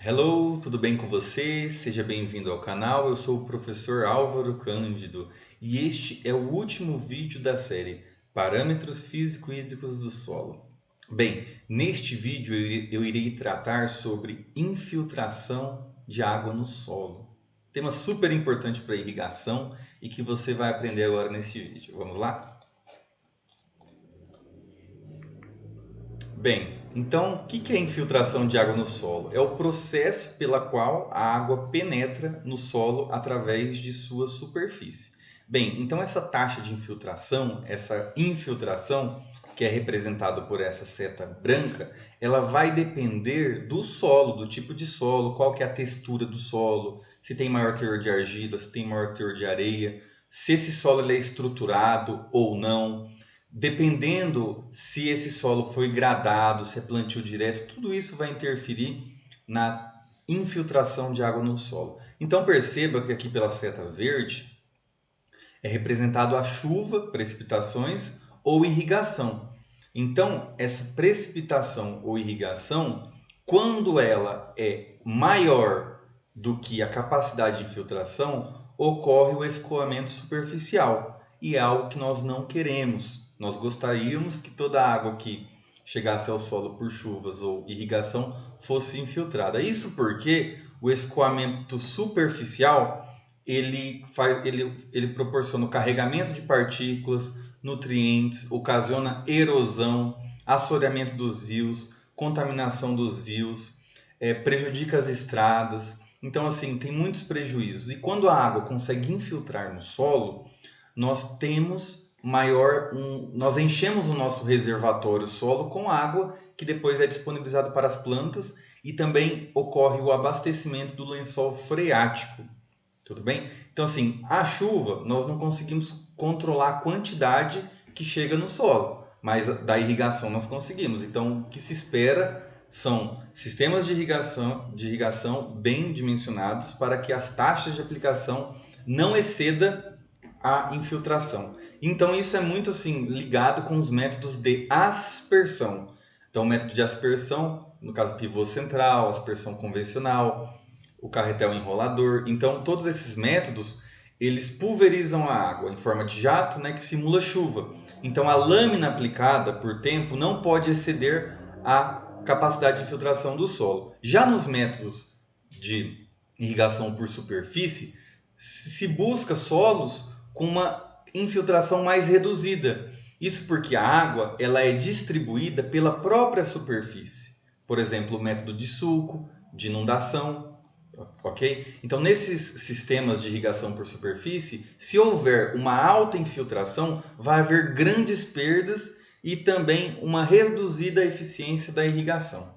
Hello, tudo bem com você? Seja bem-vindo ao canal. Eu sou o professor Álvaro Cândido e este é o último vídeo da série Parâmetros Físico-Hídricos do Solo. Bem, neste vídeo eu irei tratar sobre infiltração de água no solo. Tema super importante para irrigação e que você vai aprender agora neste vídeo. Vamos lá? Bem, então o que é infiltração de água no solo? É o processo pela qual a água penetra no solo através de sua superfície. Bem, então essa taxa de infiltração, essa infiltração, que é representado por essa seta branca, ela vai depender do solo, do tipo de solo, qual que é a textura do solo, se tem maior teor de argila, se tem maior teor de areia, se esse solo ele é estruturado ou não. Dependendo se esse solo foi gradado, se é plantio direto, tudo isso vai interferir na infiltração de água no solo. Então perceba que aqui pela seta verde é representado a chuva, precipitações ou irrigação. Então, essa precipitação ou irrigação, quando ela é maior do que a capacidade de infiltração, ocorre o escoamento superficial e é algo que nós não queremos. Nós gostaríamos que toda a água que chegasse ao solo por chuvas ou irrigação fosse infiltrada. Isso porque o escoamento superficial ele proporciona o carregamento de partículas, nutrientes, ocasiona erosão, assoreamento dos rios, contaminação dos rios, prejudica as estradas. Então, assim, tem muitos prejuízos. E quando a água consegue infiltrar no solo, nós temos nós enchemos o nosso reservatório solo com água que depois é disponibilizado para as plantas e também ocorre o abastecimento do lençol freático. Tudo bem? Então, assim, a chuva, nós não conseguimos controlar a quantidade que chega no solo, mas da irrigação nós conseguimos. Então, o que se espera são sistemas de irrigação bem dimensionados para que as taxas de aplicação não exceda a infiltração. Então, isso é muito assim ligado com os métodos de aspersão. Então, o método de aspersão, no caso pivô central, aspersão convencional, o carretel enrolador. Então, todos esses métodos, eles pulverizam a água em forma de jato, né, que simula chuva. Então, a lâmina aplicada por tempo não pode exceder a capacidade de infiltração do solo. Já nos métodos de irrigação por superfície, se busca solos com uma infiltração mais reduzida. Isso porque a água ela é distribuída pela própria superfície. Por exemplo, o método de sulco, de inundação, ok? Então, nesses sistemas de irrigação por superfície, se houver uma alta infiltração, vai haver grandes perdas e também uma reduzida eficiência da irrigação.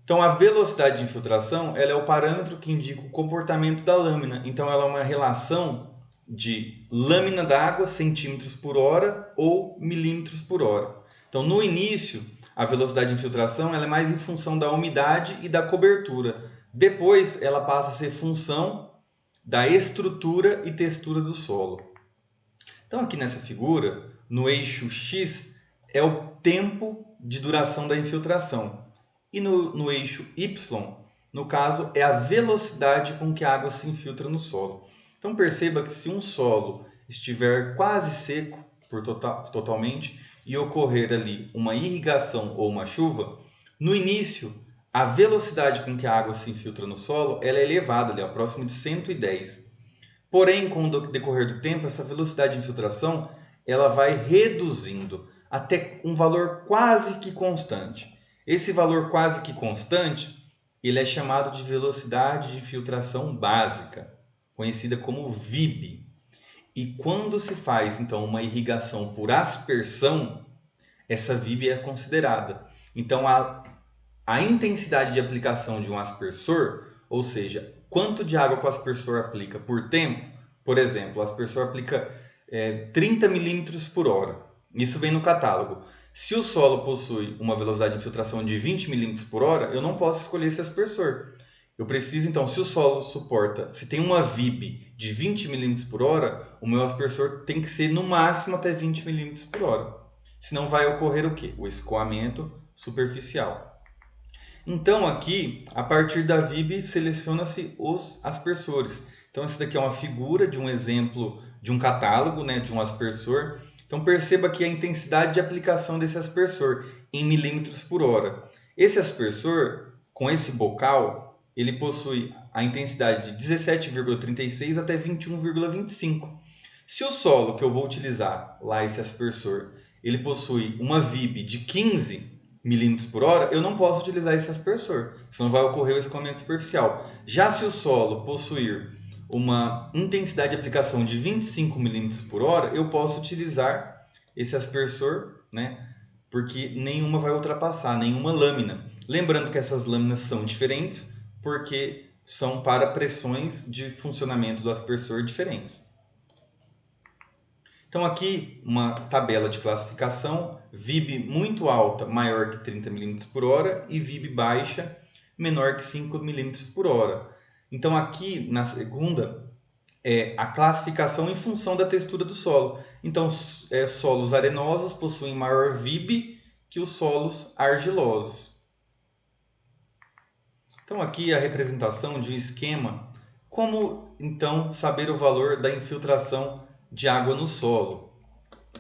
Então, a velocidade de infiltração ela é o parâmetro que indica o comportamento da lâmina. Então, ela é uma relação de lâmina d'água, centímetros por hora ou milímetros por hora. Então, no início, a velocidade de infiltração ela é mais em função da umidade e da cobertura. Depois, ela passa a ser função da estrutura e textura do solo. Então, aqui nessa figura, no eixo X, é o tempo de duração da infiltração. E no eixo Y, no caso, é a velocidade com que a água se infiltra no solo. Então perceba que se um solo estiver quase seco totalmente e ocorrer ali uma irrigação ou uma chuva, no início a velocidade com que a água se infiltra no solo ela é elevada, ali, próximo de 110. Porém, com o decorrer do tempo, essa velocidade de infiltração ela vai reduzindo até um valor quase que constante. Esse valor quase que constante, ele é chamado de velocidade de filtração básica, conhecida como VIB. E quando se faz então uma irrigação por aspersão, essa VIB é considerada. Então a intensidade de aplicação de um aspersor, ou seja, quanto de água que o aspersor aplica por tempo, por exemplo, o aspersor aplica 30 milímetros por hora. Isso vem no catálogo. Se o solo possui uma velocidade de infiltração de 20 milímetros por hora, eu não posso escolher esse aspersor. Eu preciso, então, se o solo suporta, se tem uma VIB de 20 milímetros por hora, o meu aspersor tem que ser no máximo até 20 milímetros por hora. Senão vai ocorrer o quê? O escoamento superficial. Então aqui, a partir da VIB, seleciona-se os aspersores. Então essa daqui é uma figura de um exemplo de um catálogo, né, de um aspersor. Então perceba aqui a intensidade de aplicação desse aspersor em milímetros por hora. Esse aspersor, com esse bocal, ele possui a intensidade de 17,36 até 21,25. Se o solo que eu vou utilizar lá, esse aspersor, ele possui uma VIB de 15 milímetros por hora, eu não posso utilizar esse aspersor, senão vai ocorrer o escoamento superficial. Já se o solo possuir uma intensidade de aplicação de 25 milímetros por hora, eu posso utilizar esse aspersor, né? Porque nenhuma vai ultrapassar, nenhuma lâmina. Lembrando que essas lâminas são diferentes, porque são para pressões de funcionamento do aspersor diferentes. Então aqui uma tabela de classificação, VIB muito alta, maior que 30 milímetros por hora, e VIB baixa, menor que 5 milímetros por hora. Então aqui na segunda é a classificação em função da textura do solo. Então solos arenosos possuem maior VIB que os solos argilosos. Então aqui a representação de um esquema, como então saber o valor da infiltração de água no solo.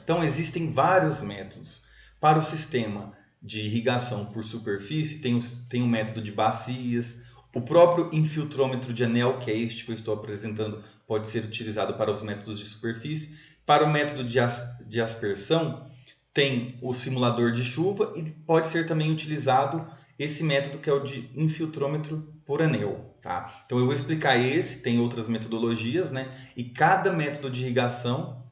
Então existem vários métodos. Para o sistema de irrigação por superfície, tem o método de bacias, o próprio infiltrômetro de anel, que é este que eu estou apresentando, pode ser utilizado para os métodos de superfície. Para o método de aspersão, tem o simulador de chuva e pode ser também utilizado esse método que é o de infiltrômetro por anel. Tá? Então eu vou explicar esse, tem outras metodologias, né? E cada método de irrigação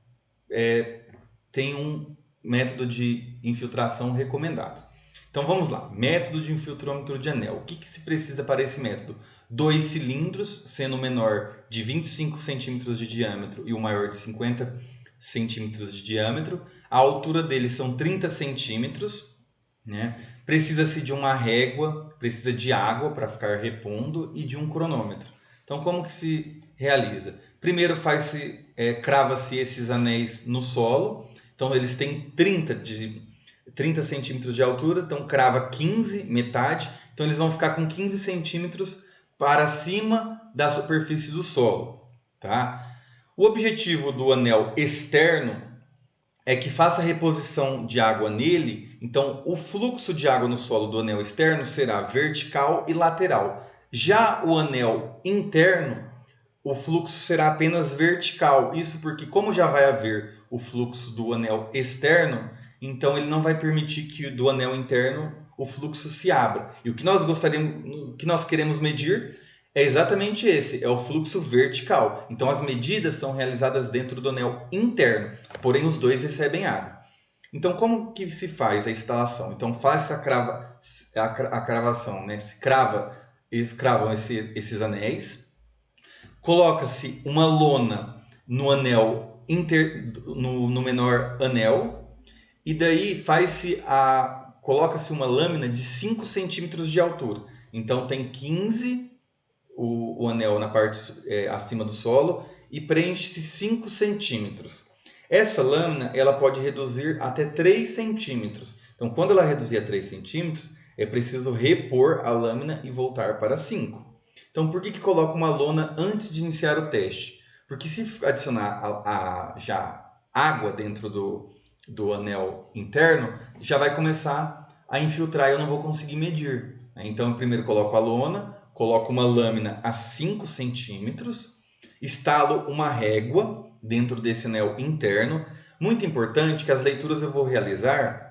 tem um método de infiltração recomendado. Então vamos lá, método de infiltrômetro de anel. O que se precisa para esse método? 2 cilindros, sendo o menor de 25 centímetros de diâmetro e o maior de 50 centímetros de diâmetro. A altura deles são 30 centímetros. Né? Precisa-se de uma régua, precisa de água para ficar repondo e de um cronômetro. Então como que se realiza? Primeiro crava-se esses anéis no solo. Então eles têm 30 centímetros de altura, então crava 15, metade. Então eles vão ficar com 15 centímetros para cima da superfície do solo. Tá? O objetivo do anel externo é que faça a reposição de água nele, então o fluxo de água no solo do anel externo será vertical e lateral. Já o anel interno, o fluxo será apenas vertical. Isso porque, como já vai haver o fluxo do anel externo, então ele não vai permitir que do anel interno o fluxo se abra. E o que nós queremos medir é exatamente esse, é o fluxo vertical. Então as medidas são realizadas dentro do anel interno, porém os dois recebem água. Então como que se faz a instalação? Então faz a cravação, né? Cravam esses anéis. Coloca-se uma lona no anel no menor anel e daí coloca-se uma lâmina de 5 centímetros de altura. Então tem 15 o anel na parte acima do solo e preenche-se 5 centímetros. Essa lâmina ela pode reduzir até 3 centímetros. Então quando ela reduzir a 3 centímetros, é preciso repor a lâmina e voltar para 5. Então, por que coloca uma lona antes de iniciar o teste? Porque se adicionar já água dentro do anel interno, já vai começar a infiltrar e eu não vou conseguir medir. Então, eu primeiro coloco a lona, coloco uma lâmina a 5 centímetros, instalo uma régua dentro desse anel interno. Muito importante que as leituras eu vou realizar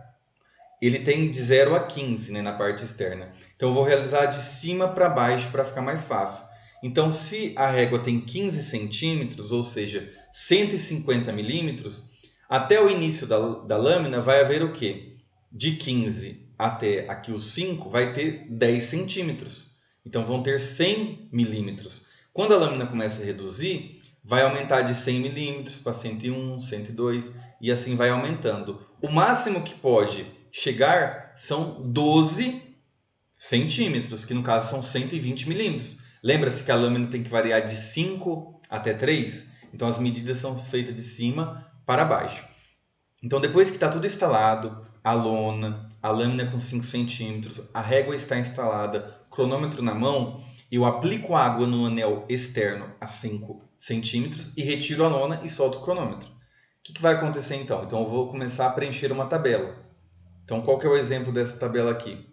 ele tem de 0 a 15, né, na parte externa. Então eu vou realizar de cima para baixo para ficar mais fácil. Então se a régua tem 15 centímetros, ou seja, 150 milímetros, até o início da lâmina vai haver o quê? De 15 até aqui os 5 vai ter 10 centímetros. Então vão ter 100 milímetros. Quando a lâmina começa a reduzir, vai aumentar de 100 milímetros para 101, 102 e assim vai aumentando. O máximo que pode chegar são 12 centímetros, que no caso são 120 milímetros. Lembra-se que a lâmina tem que variar de 5 até 3? Então as medidas são feitas de cima para baixo. Então depois que está tudo instalado, a lona, a lâmina com 5 centímetros, a régua está instalada, cronômetro na mão, eu aplico água no anel externo a 5 centímetros e retiro a lona e solto o cronômetro. O que vai acontecer então? Então eu vou começar a preencher uma tabela. Então qual que é o exemplo dessa tabela aqui?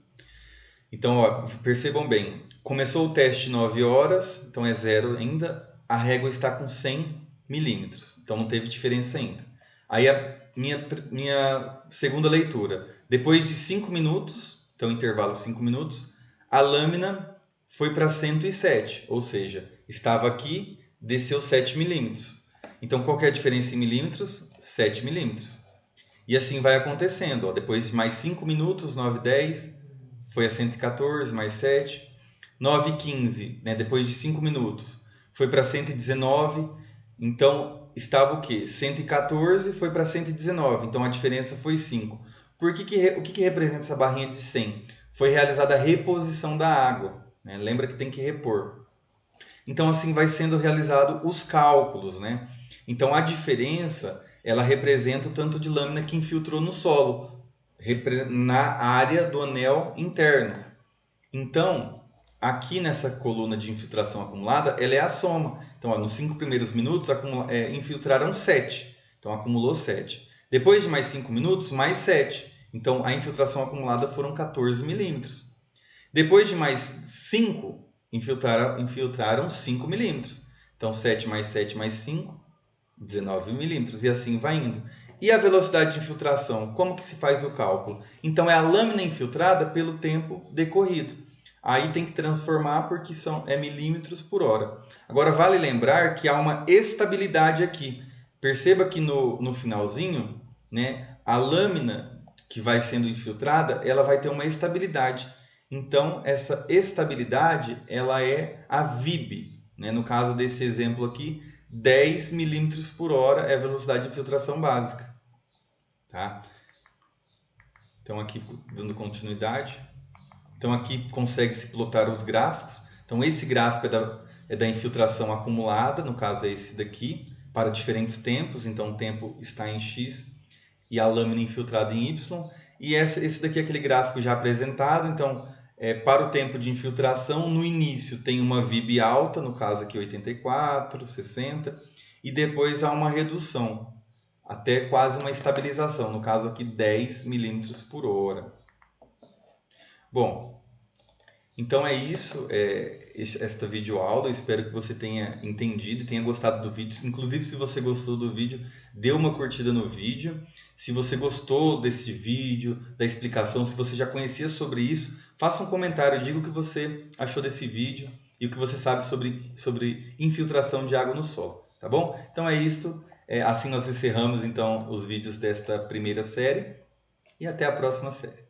Então, ó, percebam bem, começou o teste 9 horas, então é 0 ainda, a régua está com 100 milímetros, então não teve diferença ainda. Aí a minha segunda leitura, depois de 5 minutos, então intervalo 5 minutos, a lâmina foi para 107, ou seja, estava aqui, desceu 7 milímetros. Então qual que é a diferença em milímetros? 7 milímetros. E assim vai acontecendo, ó, depois de mais 5 minutos, 9, 10, foi a 114, mais 7. 9,15, né, depois de 5 minutos, foi para 119. Então, estava o quê? 114 foi para 119. Então, a diferença foi 5. O que representa essa barrinha de 100? Foi realizada a reposição da água. Né? Lembra que tem que repor. Então, assim vai sendo realizado os cálculos. Né? Então, a diferença ela representa o tanto de lâmina que infiltrou no solo, na área do anel interno. Então, aqui nessa coluna de infiltração acumulada, ela é a soma. Então, ó, nos 5 primeiros minutos, infiltraram 7. Então, acumulou 7. Depois de mais 5 minutos, mais 7. Então, a infiltração acumulada foram 14 milímetros. Depois de mais 5, infiltraram 5 milímetros. Então, 7 mais 7 mais 5, 19 milímetros. E assim vai indo. E a velocidade de infiltração? Como que se faz o cálculo? Então, é a lâmina infiltrada pelo tempo decorrido. Aí tem que transformar porque é milímetros por hora. Agora, vale lembrar que há uma estabilidade aqui. Perceba que no finalzinho, né, a lâmina que vai sendo infiltrada, ela vai ter uma estabilidade. Então, essa estabilidade, ela é a VIB. Né? No caso desse exemplo aqui, 10 milímetros por hora é a velocidade de infiltração básica. Tá? Então, aqui dando continuidade. Então, aqui consegue-se plotar os gráficos. Então, esse gráfico é da infiltração acumulada, no caso é esse daqui, para diferentes tempos. Então, o tempo está em X e a lâmina infiltrada em Y. E esse daqui é aquele gráfico já apresentado. Então, para o tempo de infiltração, no início tem uma VIB alta, no caso aqui 84, 60, e depois há uma redução, até quase uma estabilização, no caso aqui 10 milímetros por hora. Bom, então é isso, esta videoaula. Eu espero que você tenha entendido e tenha gostado do vídeo. Inclusive, se você gostou do vídeo, dê uma curtida no vídeo. Se você gostou desse vídeo, da explicação, se você já conhecia sobre isso, faça um comentário, diga o que você achou desse vídeo e o que você sabe sobre infiltração de água no solo, tá bom? Então é isto, assim nós encerramos então os vídeos desta primeira série e até a próxima série.